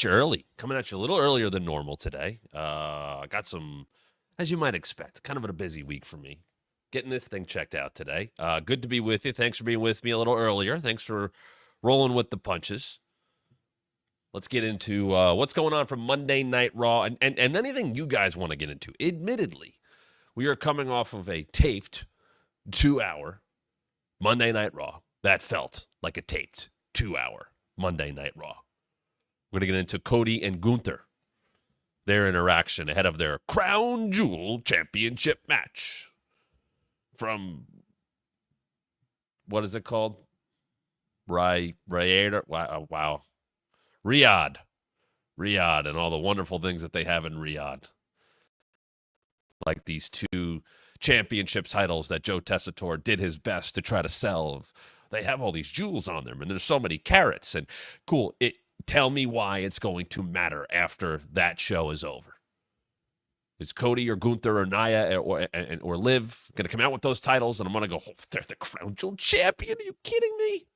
you early. Coming at you a little earlier than normal today. Got some, as you might expect, kind of a busy week for me. Getting this thing checked out today. Good to be with you. Thanks for being with me a little earlier. Thanks for rolling with the punches. Let's get into what's going on from Monday Night Raw and anything you guys want to get into. Admittedly, we are coming off of a taped 2-hour Monday Night Raw. That felt like a taped 2-hour Monday Night Raw. We're going to get into Cody and Gunther, their interaction ahead of their Crown Jewel Championship match from, what is it called? Riyadh. Wow. Riyadh, and all the wonderful things that they have in Riyadh. Like these 2 championship titles that Joe Tessitore did his best to try to sell. They have all these jewels on them, and there's so many carats. And cool, tell me why it's going to matter after that show is over. Is Cody or Gunther or Nia or Liv going to come out with those titles, and I'm going to go, oh, they're the Crown Jewel champion? Are you kidding me?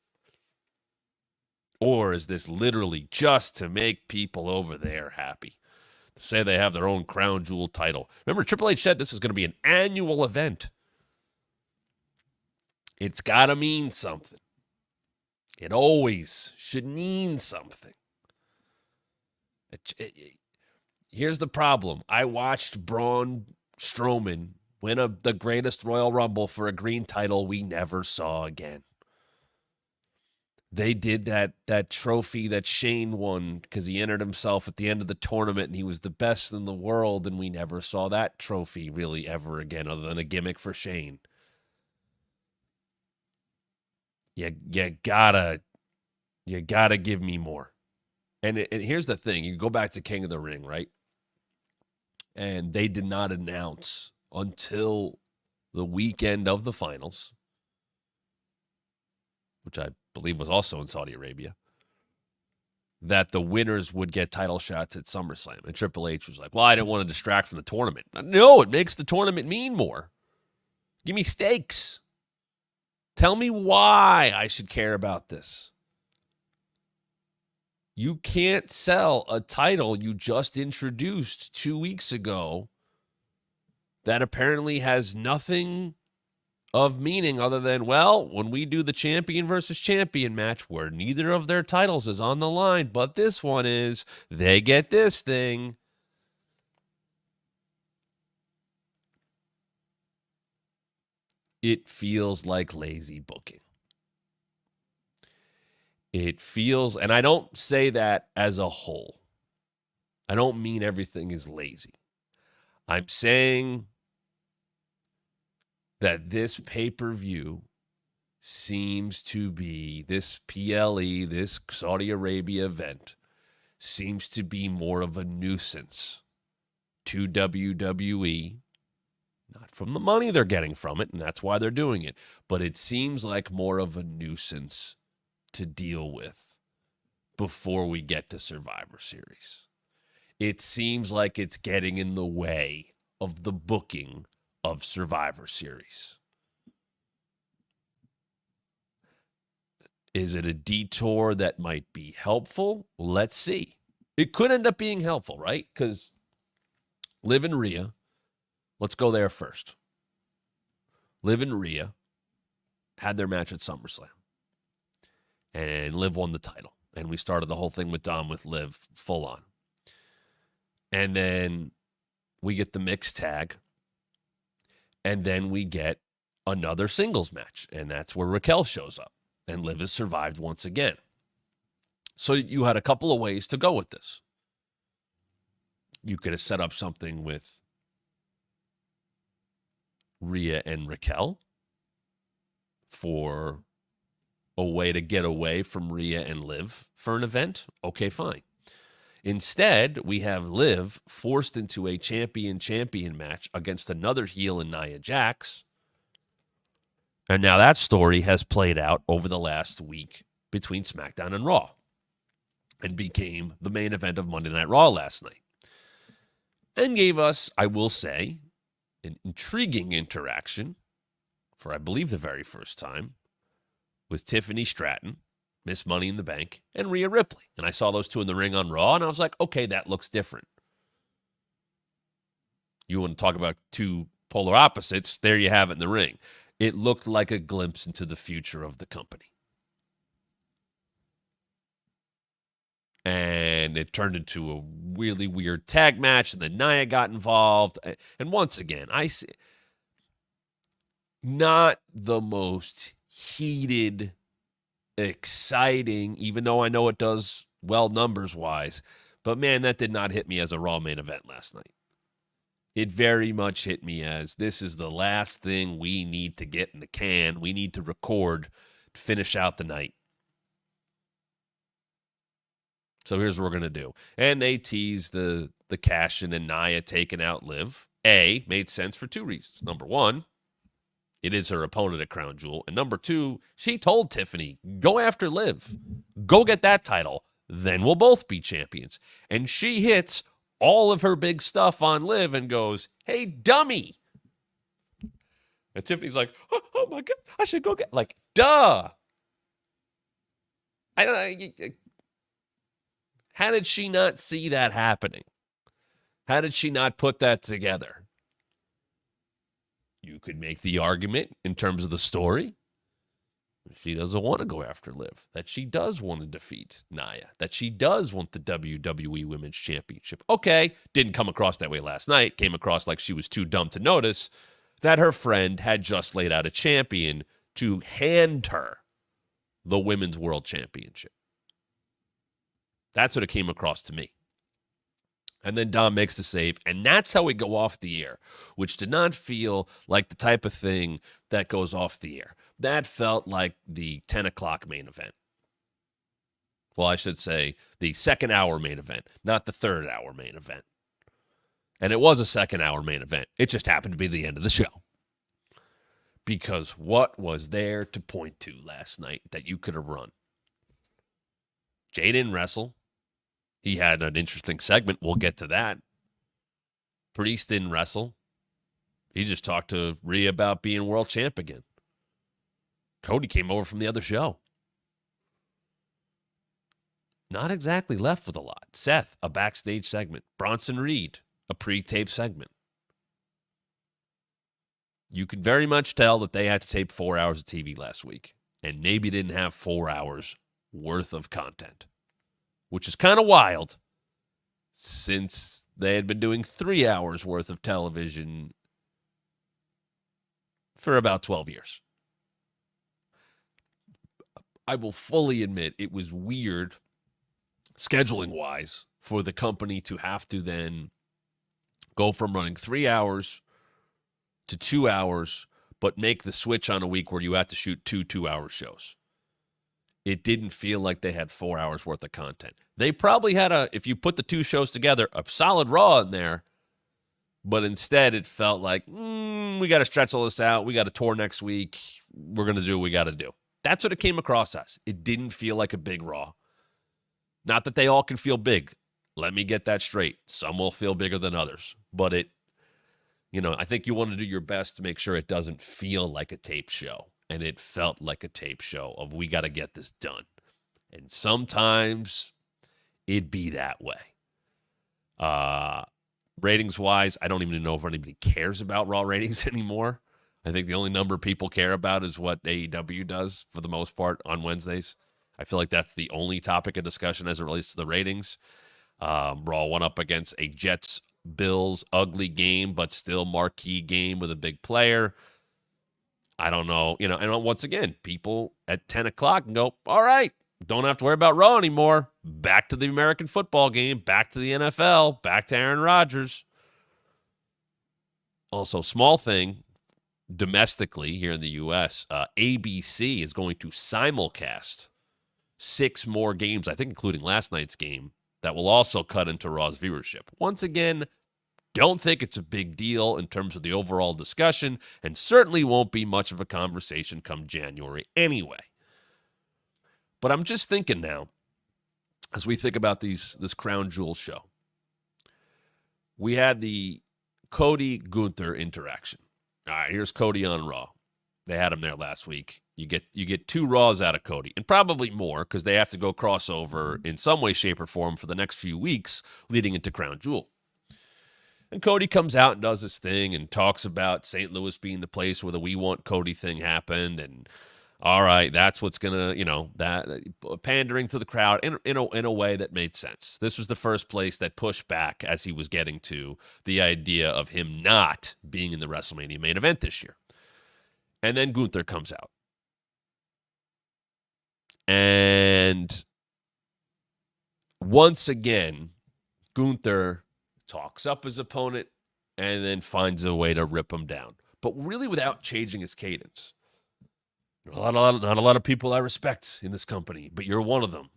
Or is this literally just to make people over there happy? To say they have their own Crown Jewel title. Remember, Triple H said this is going to be an annual event. It's got to mean something. It always should mean something. Here's the problem. I watched Braun Strowman win the greatest Royal Rumble for a green title we never saw again. They did that trophy that Shane won because he entered himself at the end of the tournament and he was the best in the world, and we never saw that trophy really ever again other than a gimmick for Shane. You gotta give me more. And here's the thing. You go back to King of the Ring, right? And they did not announce until the weekend of the finals, which I believe was also in Saudi Arabia, that the winners would get title shots at SummerSlam. And Triple H was like, well, I didn't want to distract from the tournament. No, it makes the tournament mean more. Give me stakes. Tell me why I should care about this. You can't sell a title you just introduced 2 weeks ago that apparently has nothing of meaning other than, well, when we do the champion versus champion match where neither of their titles is on the line, but this one is, they get this thing. It feels like lazy booking. It feels, and I don't say that as a whole. I don't mean everything is lazy. I'm saying that this pay-per-view seems to be, this PLE, this Saudi Arabia event, seems to be more of a nuisance to WWE. Not from the money they're getting from it, and that's why they're doing it, but it seems like more of a nuisance to deal with before we get to Survivor Series. It seems like it's getting in the way of the booking of Survivor Series. Is it a detour that might be helpful? Let's see. It could end up being helpful, right? Because Liv and Rhea, let's go there first. Liv and Rhea had their match at SummerSlam. And Liv won the title. And we started the whole thing with Dom with Liv full on. And then we get the mixed tag. And then we get another singles match. And that's where Raquel shows up. And Liv has survived once again. So you had a couple of ways to go with this. You could have set up something with Rhea and Raquel for a way to get away from Rhea and Liv for an event. Okay, fine. Instead, we have Liv forced into a champion-champion match against another heel in Nia Jax. And now that story has played out over the last week between SmackDown and Raw and became the main event of Monday Night Raw last night. And gave us, I will say, an intriguing interaction for, I believe, the very first time with Tiffany Stratton Miss Money in the Bank, and Rhea Ripley. And I saw those two in the ring on Raw, and I was like, okay, that looks different. You want to talk about two polar opposites? There you have it in the ring. It looked like a glimpse into the future of the company. And it turned into a really weird tag match, and then Nia got involved. And once again, I see not the most heated, exciting, even though I know it does well numbers-wise. But, man, that did not hit me as a Raw main event last night. It very much hit me as this is the last thing we need to get in the can. We need to record to finish out the night. So here's what we're going to do. And they teased the cash-in and Nia taking out Liv. Made sense for two reasons. Number one, it is her opponent at Crown Jewel. And number two, she told Tiffany, go after Liv. Go get that title. Then we'll both be champions. And she hits all of her big stuff on Liv and goes, hey, dummy. And Tiffany's like, oh my God, I should go get, like, duh. I don't know. How did she not see that happening? How did she not put that together? You could make the argument in terms of the story. She doesn't want to go after Liv. That she does want to defeat Nia. That she does want the WWE Women's Championship. Okay, didn't come across that way last night. Came across like she was too dumb to notice that her friend had just laid out a champion to hand her the Women's World Championship. That's what it came across to me. And then Dom makes the save, and that's how we go off the air, which did not feel like the type of thing that goes off the air. That felt like the 10 o'clock main event. Well, I should say the second hour main event, not the third hour main event. And it was a second hour main event. It just happened to be the end of the show. Because what was there to point to last night that you could have run? Jey didn't wrestle. He had an interesting segment. We'll get to that. Priest didn't wrestle. He just talked to Rhea about being world champ again. Cody came over from the other show. Not exactly left with a lot. Seth, a backstage segment. Bronson Reed, a pre-tape segment. You could very much tell that they had to tape 4 hours of TV last week and maybe didn't have 4 hours worth of content, which is kind of wild since they had been doing 3 hours worth of television for about 12 years. I will fully admit it was weird scheduling-wise for the company to have to then go from running 3 hours to 2 hours, but make the switch on a week where you have to shoot two 2-hour shows. It didn't feel like they had 4 hours worth of content. They probably had if you put the two shows together, a solid Raw in there, but instead it felt like, we got to stretch all this out. We got a tour next week. We're going to do what we got to do. That's what it came across as. It didn't feel like a big Raw. Not that they all can feel big. Let me get that straight. Some will feel bigger than others. But I think you want to do your best to make sure it doesn't feel like a tape show. And it felt like a tape show of we got to get this done. And sometimes it'd be that way. Ratings-wise, I don't even know if anybody cares about Raw ratings anymore. I think the only number people care about is what AEW does for the most part on Wednesdays. I feel like that's the only topic of discussion as it relates to the ratings. Raw went up against a Jets-Bills ugly game, but still marquee game with a big player. I don't know. And once again, people at 10 o'clock can go, all right, don't have to worry about Raw anymore. Back to the American football game, back to the NFL, back to Aaron Rodgers. Also, small thing, domestically here in the U.S., ABC is going to simulcast 6 more games, I think including last night's game, that will also cut into Raw's viewership. Once again, don't think it's a big deal in terms of the overall discussion, and certainly won't be much of a conversation come January anyway. But I'm just thinking now, as we think about this Crown Jewel show, we had the Cody Gunther interaction. All right, here's Cody on Raw. they had him there last week. You get 2 Raws out of Cody, and probably more because they have to go crossover in some way, shape, or form for the next few weeks leading into Crown Jewel. And Cody comes out and does his thing and talks about St. Louis being the place where the "We Want Cody" thing happened, and all right, that's what's gonna, that pandering to the crowd in a way that made sense. This was the first place that pushed back as he was getting to the idea of him not being in the WrestleMania main event this year. And then Gunther comes out. And once again, Gunther talks up his opponent and then finds a way to rip him down, but really without changing his cadence. Not a lot of people I respect in this company, but you're one of them.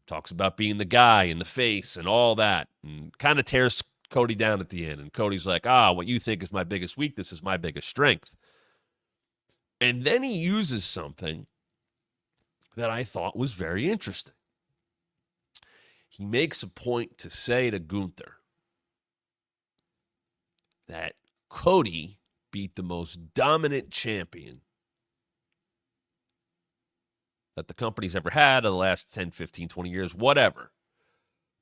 Talks about being the guy in the face and all that, and kind of tears Cody down at the end. And Cody's like, what you think is my biggest weakness is my biggest strength. And then he uses something that I thought was very interesting. He makes a point to say to Gunther that Cody beat the most dominant champion that the company's ever had in the last 10, 15, 20 years, whatever.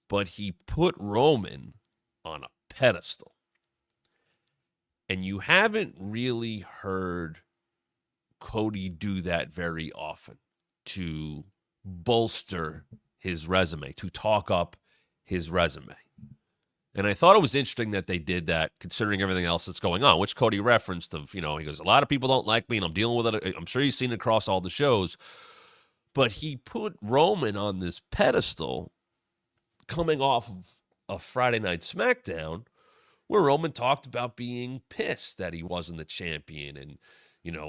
But he put Roman on a pedestal. And you haven't really heard Cody do that very often to bolster his resume, to talk up his resume. And I thought it was interesting that they did that, considering everything else that's going on, which Cody referenced of, he goes, a lot of people don't like me, and I'm dealing with it. I'm sure you've seen it across all the shows. But he put Roman on this pedestal coming off of a Friday Night SmackDown where Roman talked about being pissed that he wasn't the champion, and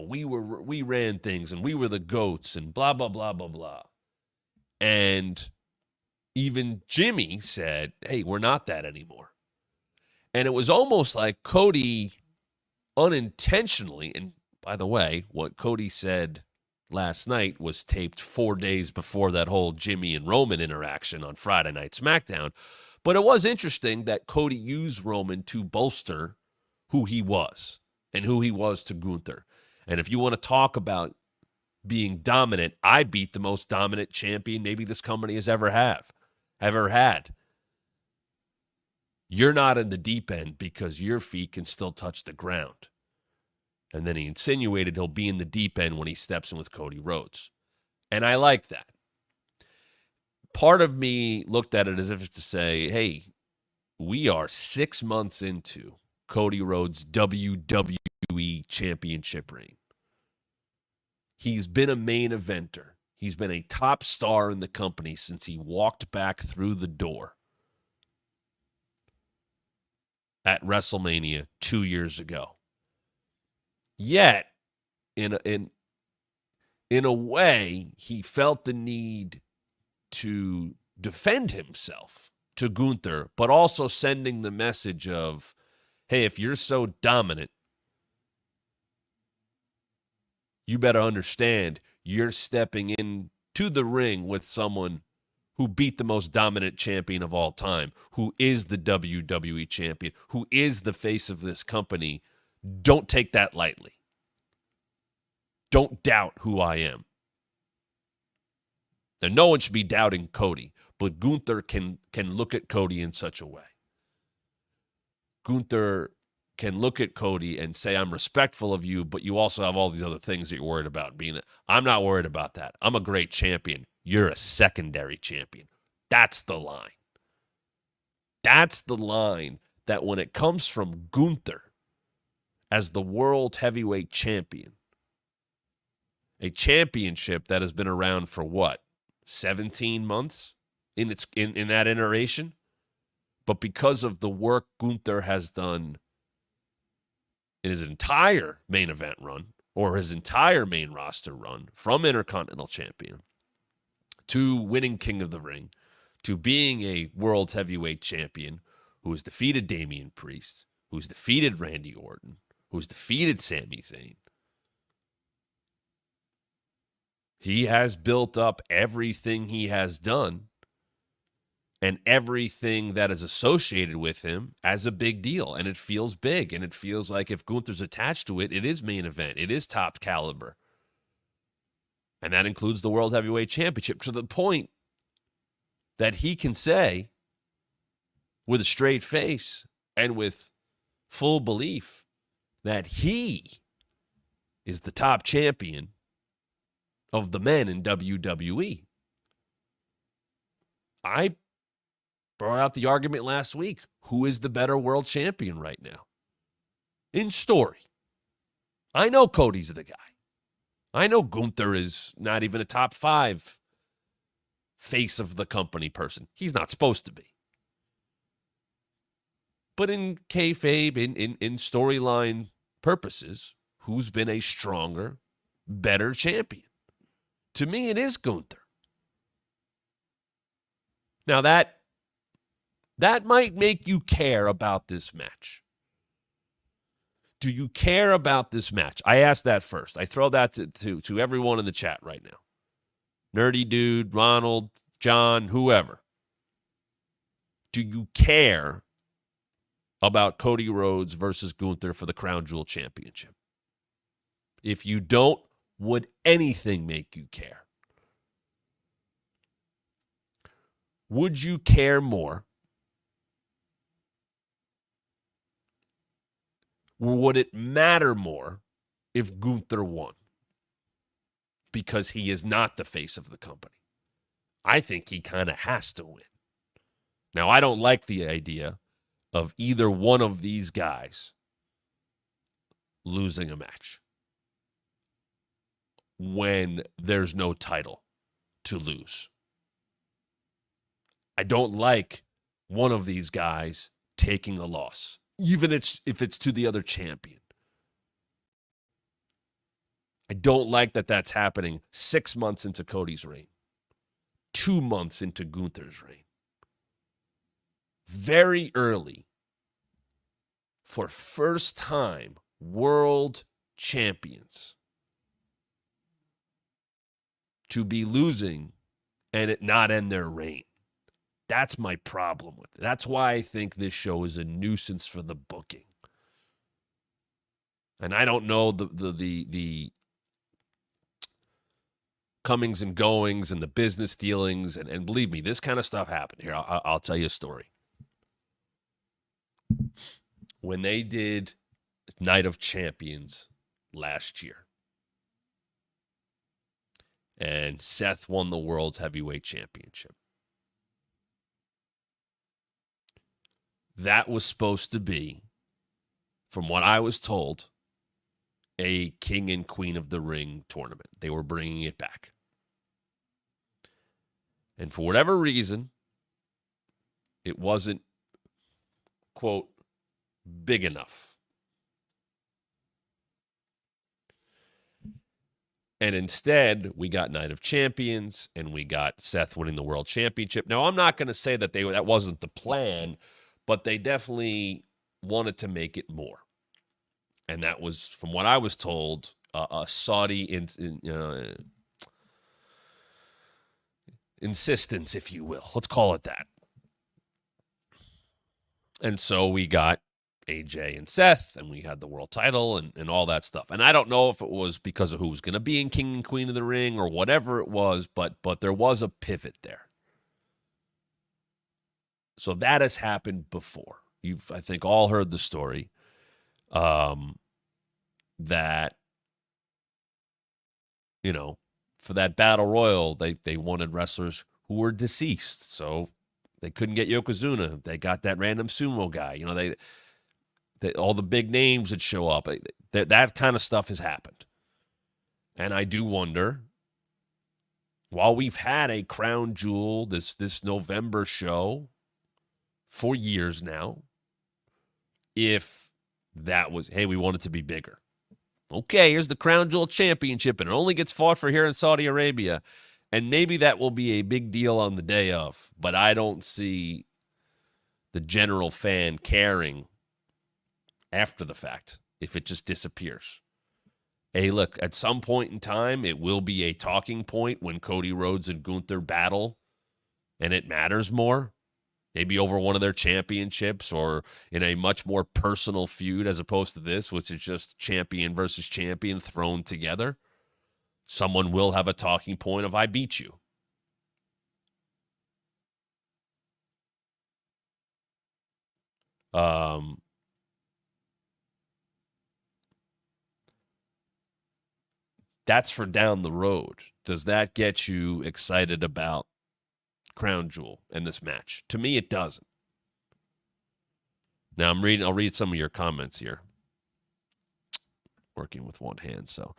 we ran things and we were the GOATs and blah, blah, blah, blah, blah. And even Jimmy said, hey, we're not that anymore. And it was almost like Cody unintentionally, and by the way, what Cody said last night was taped 4 days before that whole Jimmy and Roman interaction on Friday Night SmackDown. But it was interesting that Cody used Roman to bolster who he was and who he was to Gunther. And if you want to talk about being dominant, I beat the most dominant champion maybe this company has ever had. You're not in the deep end because your feet can still touch the ground. And then he insinuated he'll be in the deep end when he steps in with Cody Rhodes. And I like that. Part of me looked at it as if it's to say, hey, we are 6 months into Cody Rhodes' WWE Championship reign. He's been a main eventer. He's been a top star in the company since he walked back through the door at WrestleMania 2 years ago. Yet, in a way, he felt the need to defend himself to Gunther, but also sending the message of, hey, if you're so dominant, you better understand you're stepping into the ring with someone who beat the most dominant champion of all time, who is the WWE champion, who is the face of this company. Don't take that lightly. Don't doubt who I am. And no one should be doubting Cody, but Gunther can look at Cody in such a way. Gunther can look at Cody and say, I'm respectful of you, but you also have all these other things that you're worried about being that. I'm not worried about that. I'm a great champion. You're a secondary champion. That's the line. That's the line that when it comes from Gunther as the world heavyweight champion, a championship that has been around for what, 17 months in that iteration? But because of the work Gunther has done in his entire main event run or his entire main roster run, from Intercontinental Champion to winning King of the Ring to being a world heavyweight champion who has defeated Damian Priest, who's defeated Randy Orton, who's defeated Sami Zayn. He has built up everything he has done. and everything that is associated with him as a big deal. And it feels big. And it feels like if Gunther's attached to it, it is main event. It is top caliber. And that includes the World Heavyweight Championship, to the point that he can say with a straight face and with full belief that he is the top champion of the men in WWE. I brought out the argument last week. Who is the better world champion right now? In story. I know Cody's the guy. I know Gunther is not even a top 5 face of the company person. He's not supposed to be. But in kayfabe, in storyline purposes, who's been a stronger, better champion? To me, it is Gunther. Now, that might make you care about this match. Do you care about this match? I asked that first. I throw that to everyone in the chat right now. Nerdy Dude, Ronald, John, whoever. Do you care about Cody Rhodes versus Gunther for the Crown Jewel Championship? If you don't, would anything make you care? Would you care more? Or would it matter more if Gunther won? Because he is not the face of the company. I think he kind of has to win. Now, I don't like the idea of either one of these guys losing a match when there's no title to lose. I don't like one of these guys taking a loss, even if it's to the other champion. I don't like that that's happening 6 months into Cody's reign, 2 months into Gunther's reign. Very early for first-time world champions to be losing and it not end their reign. That's my problem with it. That's why I think this show is a nuisance for the booking. And I don't know the comings and goings and the business dealings. And believe me, this kind of stuff happened. Here, I'll tell you a story. When they did Night of Champions last year, and Seth won the World Heavyweight Championship, that was supposed to be, from what I was told, a King and Queen of the Ring tournament. They were bringing it back. And for whatever reason, it wasn't, quote, big enough. And instead, we got Night of Champions, and we got Seth winning the World Championship. Now, I'm not going to say that that wasn't the plan, but they definitely wanted to make it more. And that was, from what I was told, a Saudi insistence, if you will. Let's call it that. And so we got AJ and Seth, and we had the world title and all that stuff. And I don't know if it was because of who was going to be in King and Queen of the Ring or whatever it was, but there was a pivot there. So that has happened before. You've, I think, all heard the story that, you know, for that battle royal, they wanted wrestlers who were deceased. So they couldn't get Yokozuna. They got that random sumo guy. You know, they all the big names that show up. That kind of stuff has happened. And I do wonder, while we've had a Crown Jewel, this November show for years now, if that was, hey, we want it to be bigger. Okay, here's the Crown Jewel Championship, and it only gets fought for here in Saudi Arabia. And maybe that will be a big deal on the day of, but I don't see the general fan caring after the fact if it just disappears. Hey, look, at some point in time, it will be a talking point when Cody Rhodes and Gunther battle, and it matters more. Maybe over one of their championships or in a much more personal feud as opposed to this, which is just champion versus champion thrown together. Someone will have a talking point of, I beat you. That's for down the road. Does that get you excited about Crown Jewel in this match? To me, it doesn't. Now I'll read some of your comments here. Working with one hand, so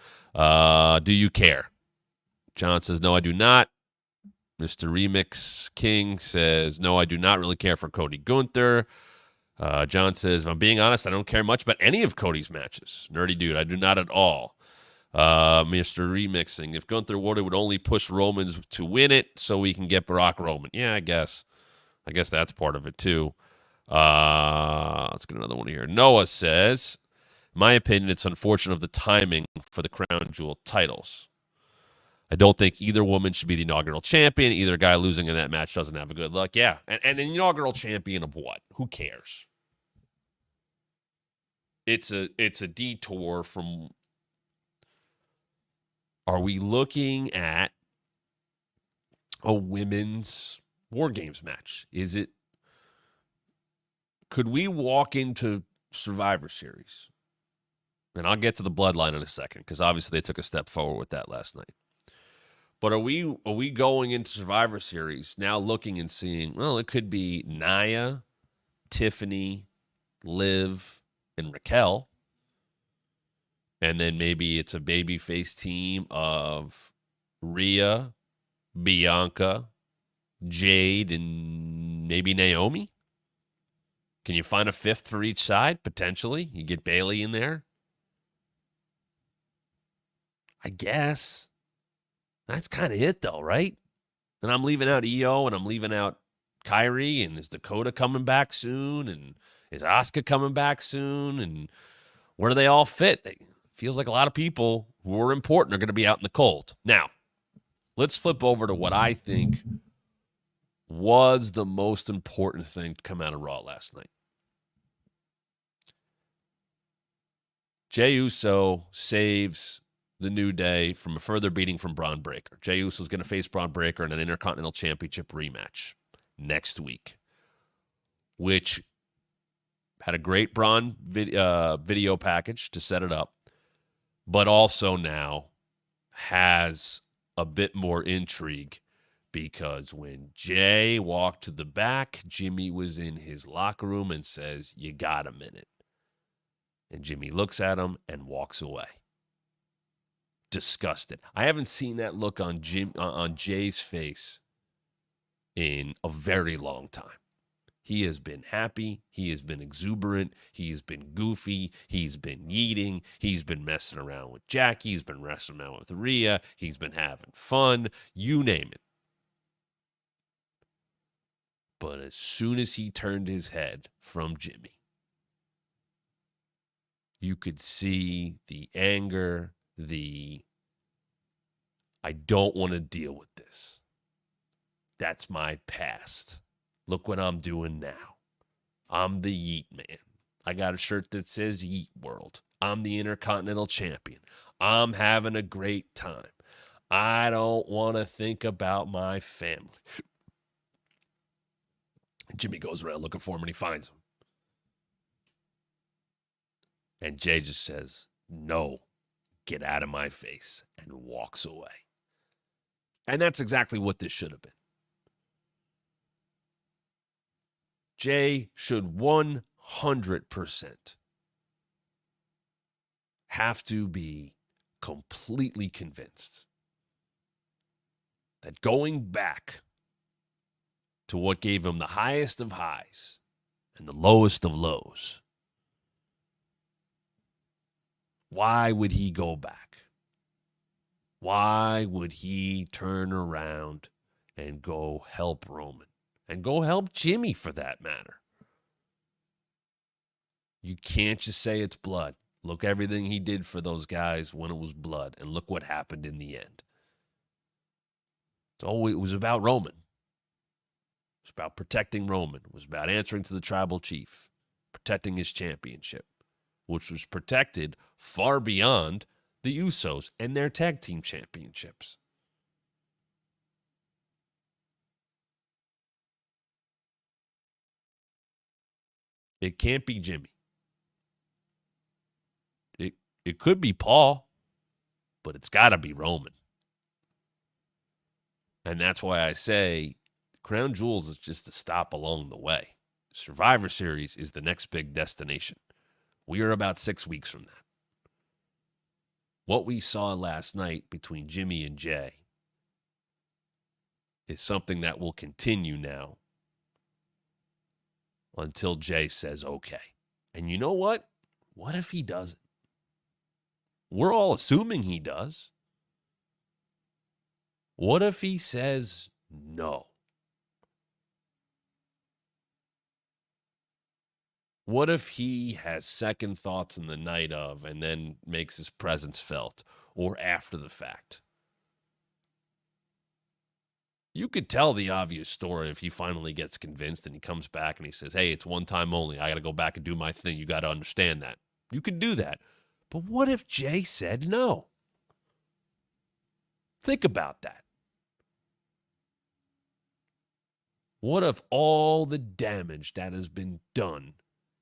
do you care? John says, no, I do not. Mr. Remix King says, no, I do not really care for Cody Gunther. John says, if I'm being honest, I don't care much about any of Cody's matches. Nerdy dude, I do not at all. Mr. Remixing, if Gunther would only push Romans to win it so we can get Barack Roman. Yeah, I guess that's part of it too. Let's get another one here. Noah says, my opinion, it's unfortunate of the timing for the Crown Jewel titles. I don't think either woman should be the inaugural champion. Either guy losing in that match doesn't have a good look. Yeah, and an inaugural champion of what? Who cares? It's a detour from. Are we looking at a women's War Games match? Could we walk into Survivor Series? And I'll get to the Bloodline in a second because obviously they took a step forward with that last night. But are we going into Survivor Series now looking and seeing, well, it could be Nia, Tiffany, Liv, and Raquel. And then maybe it's a babyface team of Rhea, Bianca, Jade, and maybe Naomi. Can you find a fifth for each side? Potentially. You get Bayley in there. I guess. That's kind of it, though, right? And I'm leaving out EO, and I'm leaving out Kyrie, and is Dakota coming back soon? And is Asuka coming back soon? And where do they all fit? Feels like a lot of people who are important are going to be out in the cold. Now, let's flip over to what I think was the most important thing to come out of Raw last night. Jey Uso saves the New Day from a further beating from Braun Breaker. Jey Uso is going to face Braun Breaker in an Intercontinental Championship rematch next week, which had a great Braun video package to set it up, but also now has a bit more intrigue because when Jey walked to the back, Jimmy was in his locker room and says, "You got a minute." And Jimmy looks at him and walks away. Disgusted. I haven't seen that look on Jay's face in a very long time. He has been happy. He has been exuberant. He's been goofy. He's been yeeting. He's been messing around with Jackie. He's been messing around with Rhea. He's been having fun. You name it. But as soon as he turned his head from Jimmy, you could see the anger, I don't want to deal with this. That's my past. Look what I'm doing now. I'm the Yeet Man. I got a shirt that says Yeet World. I'm the Intercontinental Champion. I'm having a great time. I don't want to think about my family. Jimmy goes around looking for him and he finds him. And Jey just says, "No, get out of my face," and walks away. And that's exactly what this should have been. Jey should 100% have to be completely convinced that going back to what gave him the highest of highs and the lowest of lows, why would he go back? Why would he turn around and go help Roman? And go help Jimmy, for that matter. You can't just say it's blood. Look everything he did for those guys when it was blood. And look what happened in the end. It was about Roman. was about protecting Roman. It was about answering to the tribal chief, protecting his championship, which was protected far beyond the Usos and their tag team championships. It can't be Jimmy. It could be Paul, but it's got to be Roman. And that's why I say Crown Jewels is just a stop along the way. Survivor Series is the next big destination. We are about 6 weeks from that. What we saw last night between Jimmy and Jey is something that will continue now until Jey says okay. And you know what? What if he doesn't? We're all assuming he does. What if he says no? What if he has second thoughts in the night of and then makes his presence felt or after the fact? You could tell the obvious story if he finally gets convinced and he comes back and he says, hey, it's one time only. I got to go back and do my thing. You got to understand that. You could do that. But what if Jey said no? Think about that. What if all the damage that has been done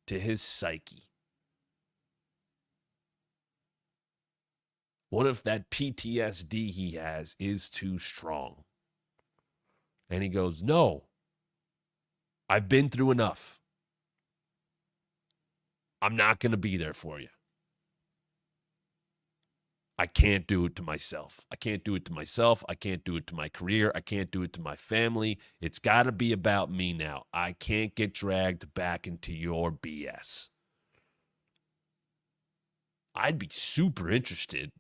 to his psyche? What if that PTSD he has is too strong? And he goes, no, I've been through enough. I'm not going to be there for you. I can't do it to myself. I can't do it to myself. I can't do it to my career. I can't do it to my family. It's got to be about me now. I can't get dragged back into your BS. I'd be super interested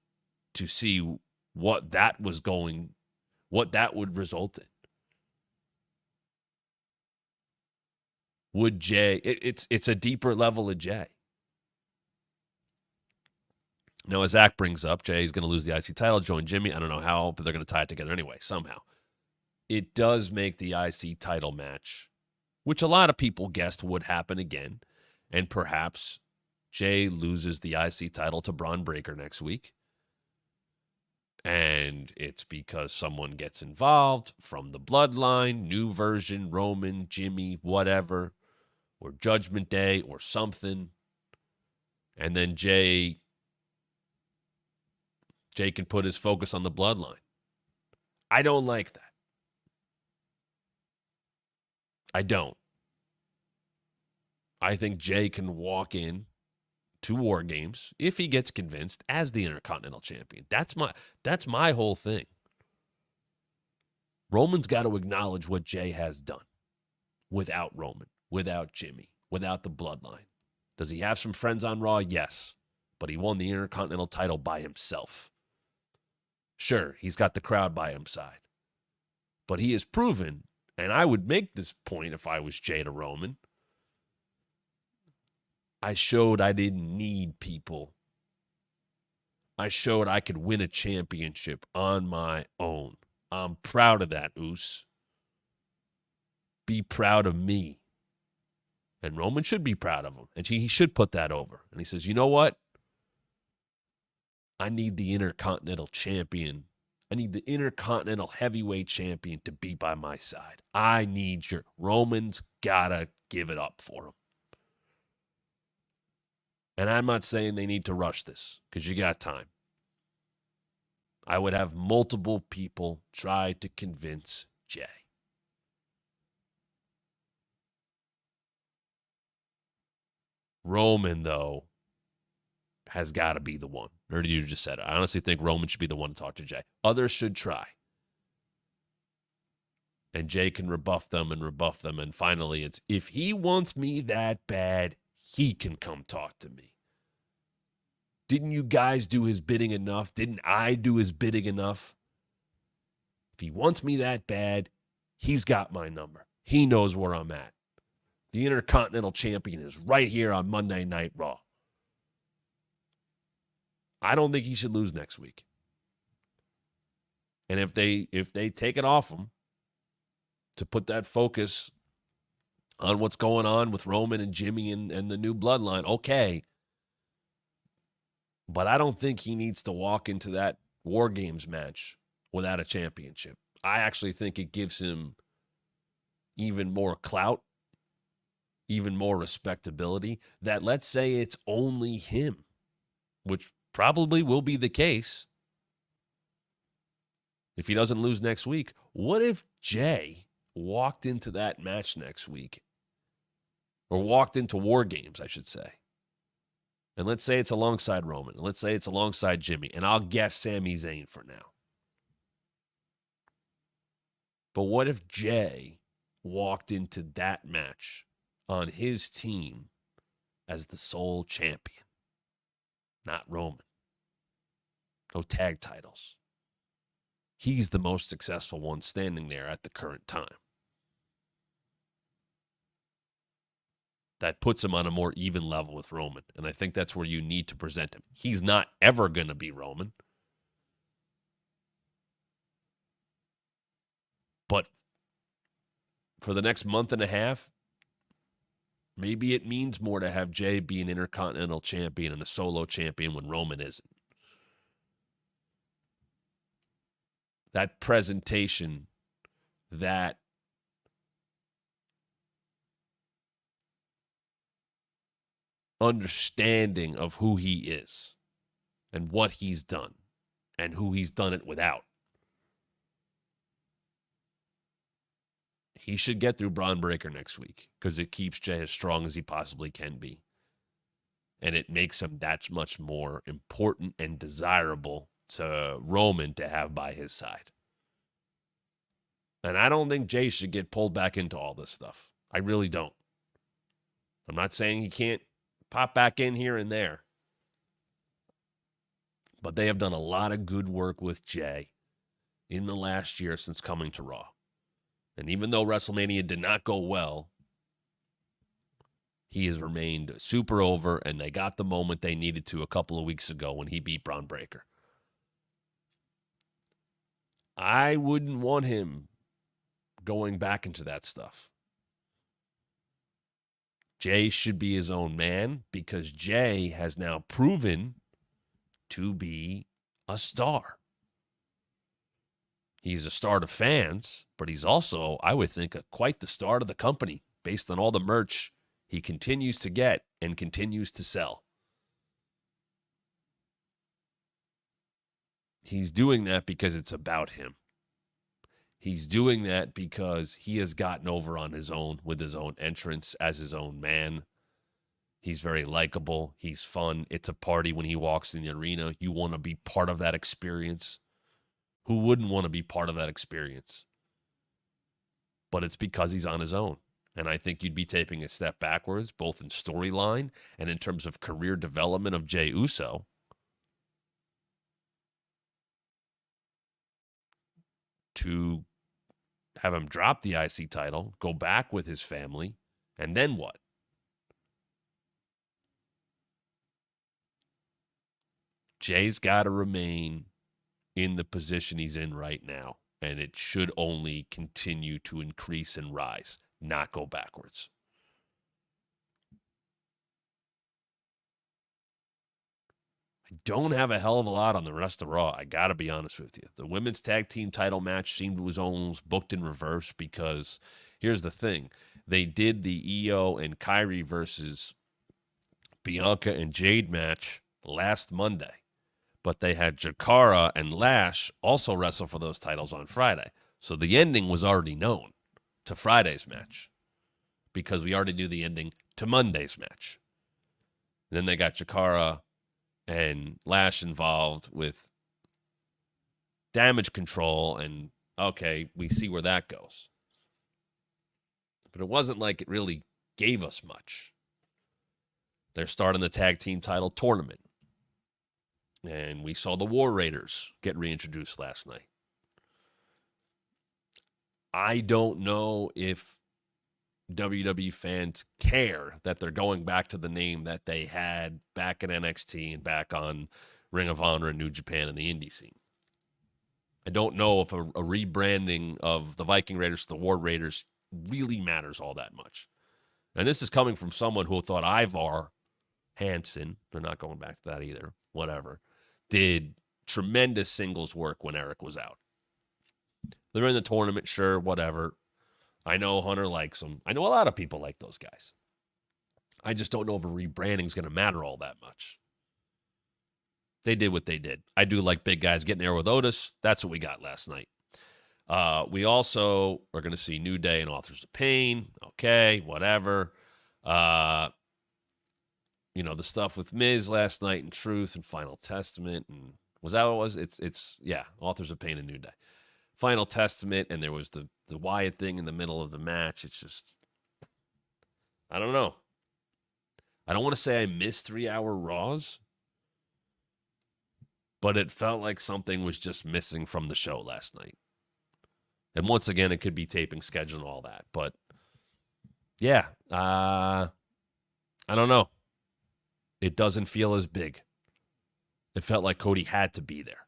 to see what that would result in. Would Jey, it's a deeper level of Jey. Now, as Zach brings up, Jey's going to lose the IC title, join Jimmy. I don't know how, but they're going to tie it together anyway, somehow. It does make the IC title match, which a lot of people guessed would happen again, and perhaps Jey loses the IC title to Braun Breaker next week. And it's because someone gets involved from the Bloodline, new version, Roman, Jimmy, whatever, or Judgment Day or something. And then Jey can put his focus on the Bloodline. I don't like that. I don't. I think Jey can walk in to War Games if he gets convinced as the Intercontinental Champion. That's my whole thing. Roman's got to acknowledge what Jey has done without Roman, without Jimmy, without the Bloodline. Does he have some friends on Raw? Yes. But he won the Intercontinental title by himself. Sure, he's got the crowd by his side. But he has proven, and I would make this point if I was Jey to Roman, I showed I didn't need people. I showed I could win a championship on my own. I'm proud of that, Oos. Be proud of me. And Roman should be proud of him. And he should put that over. And he says, you know what? I need the Intercontinental Champion. I need the Intercontinental Heavyweight Champion to be by my side. I need your... Roman's got to give it up for him. And I'm not saying they need to rush this, because you got time. I would have multiple people try to convince Jey. Roman, though, has got to be the one. Nerdy, you just said it. I honestly think Roman should be the one to talk to Jey. Others should try. And Jey can rebuff them. And finally, it's, if he wants me that bad, he can come talk to me. Didn't you guys do his bidding enough? Didn't I do his bidding enough? If he wants me that bad, he's got my number. He knows where I'm at. The Intercontinental Champion is right here on Monday Night Raw. I don't think he should lose next week. And if they take it off him, to put that focus on what's going on with Roman and Jimmy and the new bloodline. Okay. But I don't think he needs to walk into that War Games match without a championship. I actually think it gives him even more clout, even more respectability, that let's say it's only him, which probably will be the case if he doesn't lose next week. What if Jey walked into that match next week, or walked into War Games, I should say, and let's say it's alongside Roman, and let's say it's alongside Jimmy, and I'll guess Sami Zayn for now. But what if Jey walked into that match on his team as the sole champion? Not Roman. No tag titles. He's the most successful one standing there at the current time. That puts him on a more even level with Roman. And I think that's where you need to present him. He's not ever going to be Roman. But for the next month and a half, maybe it means more to have Jey be an Intercontinental Champion and a solo champion when Roman isn't. That presentation, that understanding of who he is and what he's done and who he's done it without. He should get through Braun Breaker next week because it keeps Jey as strong as he possibly can be. And it makes him that much more important and desirable to Roman to have by his side. And I don't think Jey should get pulled back into all this stuff. I really don't. I'm not saying he can't pop back in here and there. But they have done a lot of good work with Jey in the last year since coming to Raw. And even though WrestleMania did not go well, he has remained super over, and they got the moment they needed to a couple of weeks ago when he beat Braun Breaker. I wouldn't want him going back into that stuff. Jey should be his own man because Jey has now proven to be a star. He's a star to fans, but he's also, I would think, quite the star to the company based on all the merch he continues to get and continues to sell. He's doing that because it's about him. He's doing that because he has gotten over on his own with his own entrance as his own man. He's very likable. He's fun. It's a party when he walks in the arena. You want to be part of that experience. Who wouldn't want to be part of that experience? But it's because he's on his own. And I think you'd be taking a step backwards, both in storyline and in terms of career development of Jey Uso. To have him drop the IC title, go back with his family, and then what? Jey's got to remain in the position he's in right now, and it should only continue to increase and rise, not go backwards. I don't have a hell of a lot on the rest of Raw. I got to be honest with you. The women's tag team title match seemed was almost booked in reverse because here's the thing. They did the Io and Kairi versus Bianca and Jade match last Monday, but they had Jakara and Lash also wrestle for those titles on Friday. So the ending was already known to Friday's match because we already knew the ending to Monday's match. And then they got Jakara and Lash involved with Damage Control, and okay, we see where that goes. But it wasn't like it really gave us much. They're starting the tag team title tournament. And we saw the War Raiders get reintroduced last night. I don't know if WWE fans care that they're going back to the name that they had back in NXT and back on Ring of Honor and New Japan and the indie scene. I don't know if a rebranding of the Viking Raiders to the War Raiders really matters all that much. And this is coming from someone who thought Ivar Hansen, they're not going back to that either, whatever, did tremendous singles work when Eric was out. They're in the tournament, sure, whatever. I know Hunter likes them. I know a lot of people like those guys. I just don't know if a rebranding is going to matter all that much. They did what they did. I do like big guys getting there with Otis. That's what we got last night. We also are going to see New Day and Authors of Pain. Okay, whatever. The stuff with Miz last night and Truth and Final Testament. And was that what it was? It's Authors of Pain and New Day. Final Testament, and there was the Wyatt thing in the middle of the match. It's just, I don't know. I don't want to say I missed 3-hour Raws, but it felt like something was just missing from the show last night. And once again, it could be taping schedule and all that. But, yeah, I don't know. It doesn't feel as big. It felt like Cody had to be there.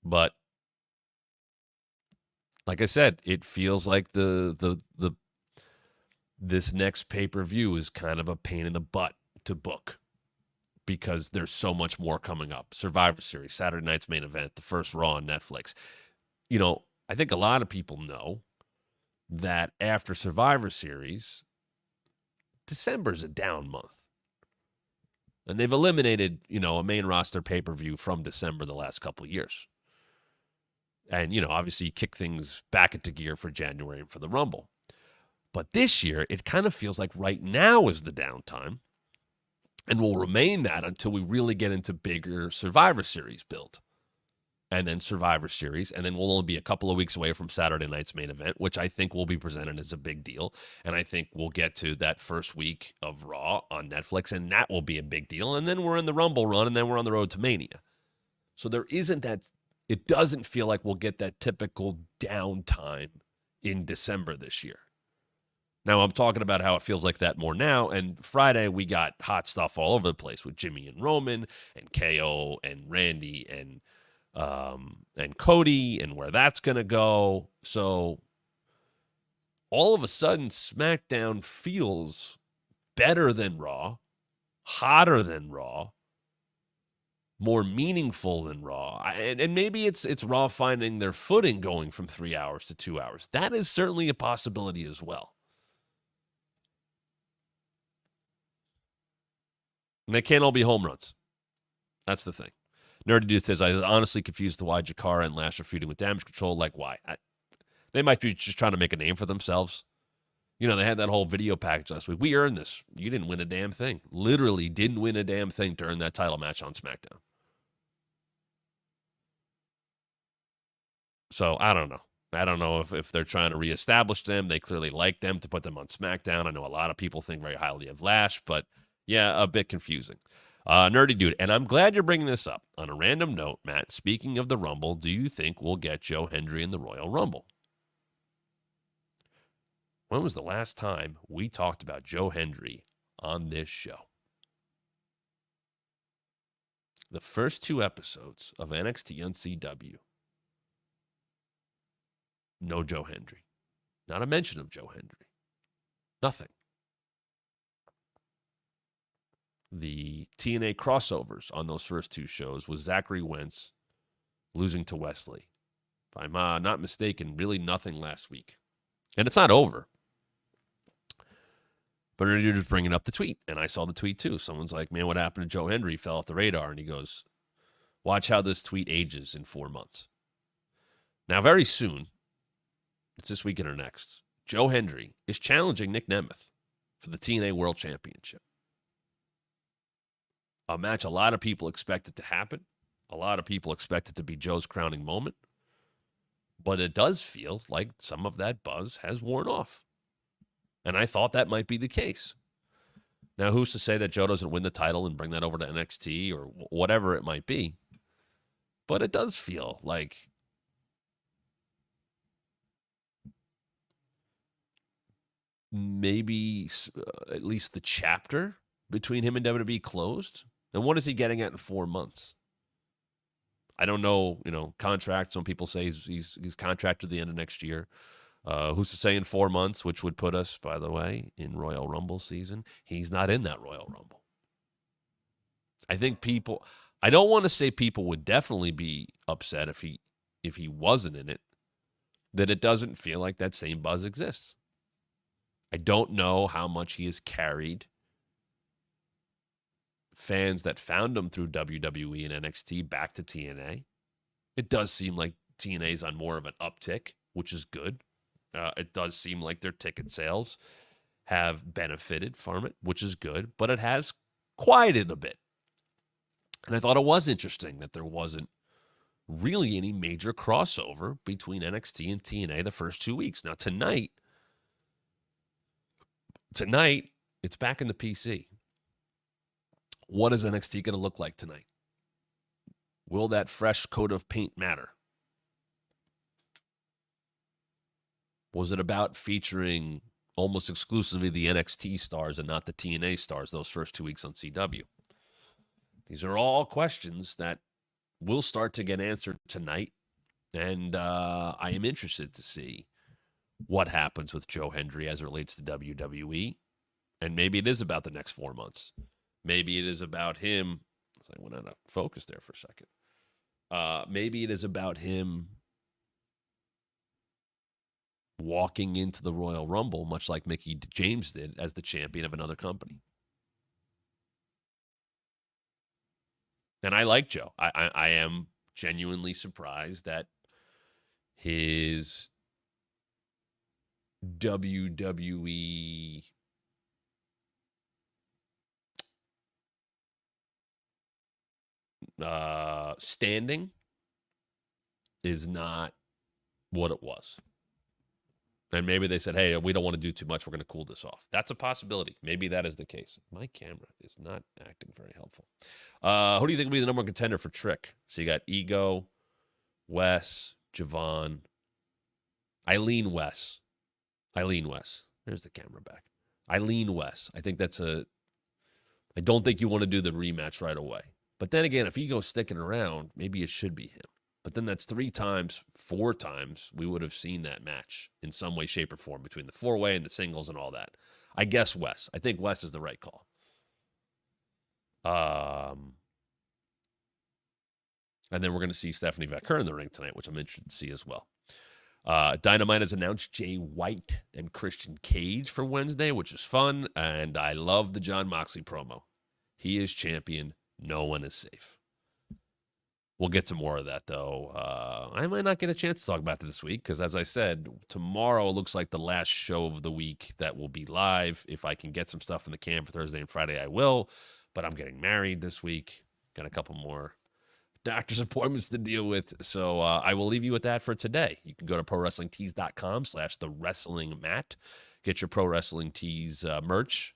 But, like I said, it feels like this next pay-per-view is kind of a pain in the butt to book, because there's so much more coming up. Survivor Series, Saturday night's main event, the first Raw on Netflix. I think a lot of people know that after Survivor Series, December's a down month. And they've eliminated, a main roster pay-per-view from December the last couple of years. And, obviously you kick things back into gear for January and for the Rumble. But this year, it kind of feels like right now is the downtime. And will remain that until we really get into bigger Survivor Series build. And then Survivor Series. And then we'll only be a couple of weeks away from Saturday night's main event, which I think will be presented as a big deal. And I think we'll get to that first week of Raw on Netflix, and that will be a big deal. And then we're in the Rumble run, and then we're on the road to Mania. So there isn't that. It doesn't feel like we'll get that typical downtime in December this year. Now, I'm talking about how it feels like that more now. And Friday, we got hot stuff all over the place with Jimmy and Roman and KO and Randy and Cody and where that's going to go. So all of a sudden, SmackDown feels better than Raw, hotter than Raw, more meaningful than Raw. And maybe it's Raw finding their footing going from 3 hours to 2 hours. That is certainly a possibility as well. And they can't all be home runs. That's the thing. Nerdy Dude says, I was honestly confused to why Jakara and Lash are feuding with Damage Control. Like, why? They might be just trying to make a name for themselves. They had that whole video package last week. We earned this. You didn't win a damn thing. Literally didn't win a damn thing to earn that title match on SmackDown. So, I don't know. I don't know if they're trying to reestablish them. They clearly like them to put them on SmackDown. I know a lot of people think very highly of Lash, but yeah, a bit confusing. Nerdy Dude, and I'm glad you're bringing this up. On a random note, Matt, speaking of the Rumble, do you think we'll get Joe Hendry in the Royal Rumble? When was the last time we talked about Joe Hendry on this show? The first 2 episodes of NXT on CW. No Joe Hendry. Not a mention of Joe Hendry. Nothing. The TNA crossovers on those first 2 shows was Zachary Wentz losing to Wesley. If I'm not mistaken, really nothing last week. And it's not over. But you're just bringing up the tweet. And I saw the tweet too. Someone's like, man, what happened to Joe Hendry? He fell off the radar. And he goes, watch how this tweet ages in 4 months. Now, very soon, it's this weekend or next, Joe Hendry is challenging Nick Nemeth for the TNA World Championship. A match a lot of people expected to happen. A lot of people expect it to be Joe's crowning moment. But it does feel like some of that buzz has worn off. And I thought that might be the case. Now, who's to say that Joe doesn't win the title and bring that over to NXT or whatever it might be? But it does feel like maybe at least the chapter between him and WWE closed. And what is he getting at in 4 months? I don't know, contract. Some people say he's contracted the end of next year. Who's to say in 4 months, which would put us, by the way, in Royal Rumble season. He's not in that Royal Rumble. I think I don't want to say people would definitely be upset if he wasn't in it, that it doesn't feel like that same buzz exists. I don't know how much he has carried fans that found him through WWE and NXT back to TNA. It does seem like TNA's on more of an uptick, which is good. It does seem like their ticket sales have benefited from it, which is good, but it has quieted a bit. And I thought it was interesting that there wasn't really any major crossover between NXT and TNA the first 2 weeks. Now, tonight, it's back in the PC. What is NXT going to look like tonight? Will that fresh coat of paint matter? Was it about featuring almost exclusively the NXT stars and not the TNA stars those first 2 weeks on CW? These are all questions that will start to get answered tonight, and I am interested to see what happens with Joe Hendry as it relates to WWE, and maybe it is about the next 4 months. Maybe it is about him. I went out of focus there for a second. Maybe it is about him walking into the Royal Rumble, much like Mickie James did, as the champion of another company. And I like Joe. I am genuinely surprised that his WWE standing is not what it was. And maybe they said, hey, we don't want to do too much. We're going to cool this off. That's a possibility. Maybe that is the case. My camera is not acting very helpful. Who do you think will be the number one contender for Trick? So you got Ego, Wes, Javon, Eileen Wes. There's the camera back. Eileen Wes. I think I don't think you want to do the rematch right away. But then again, if Ego's sticking around, maybe it should be him. But then that's 4 times we would have seen that match in some way, shape, or form between the 4-way and the singles and all that. I guess Wes. I think Wes is the right call. And then we're going to see Stephanie Vaquer in the ring tonight, which I'm interested to see as well. Dynamite has announced Jay White and Christian Cage for Wednesday, which is fun. And I love the Jon Moxley promo. He is champion. No one is safe. We'll get to more of that, though. I might not get a chance to talk about it this week because, as I said, tomorrow looks like the last show of the week that will be live. If I can get some stuff in the can for Thursday and Friday, I will. But I'm getting married this week. Got a couple more doctor's appointments to deal with. So I will leave you with that for today. You can go to ProWrestlingTees.com/TheWrestlingMat. Get your Pro Wrestling Tees merch.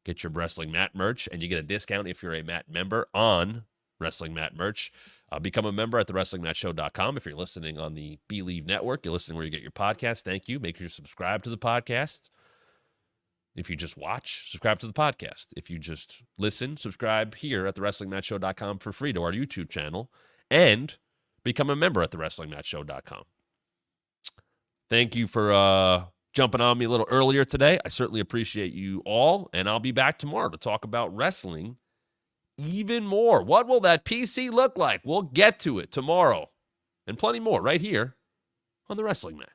Get your Wrestling Mat merch. And you get a discount if you're a Mat member on Wrestling Mat merch. Become a member at TheWrestlingMatShow.com. If you're listening on the Believe Network, you're listening where you get your podcast. Thank you. Make sure you subscribe to the podcast. If you just watch, subscribe to the podcast. If you just listen, subscribe here at TheWrestlingMatShow.com for free to our YouTube channel. And become a member at TheWrestlingMatShow.com. Thank you for jumping on me a little earlier today. I certainly appreciate you all. And I'll be back tomorrow to talk about wrestling even more. What will that PC look like? We'll get to it tomorrow and plenty more right here on the Wrestling Mat.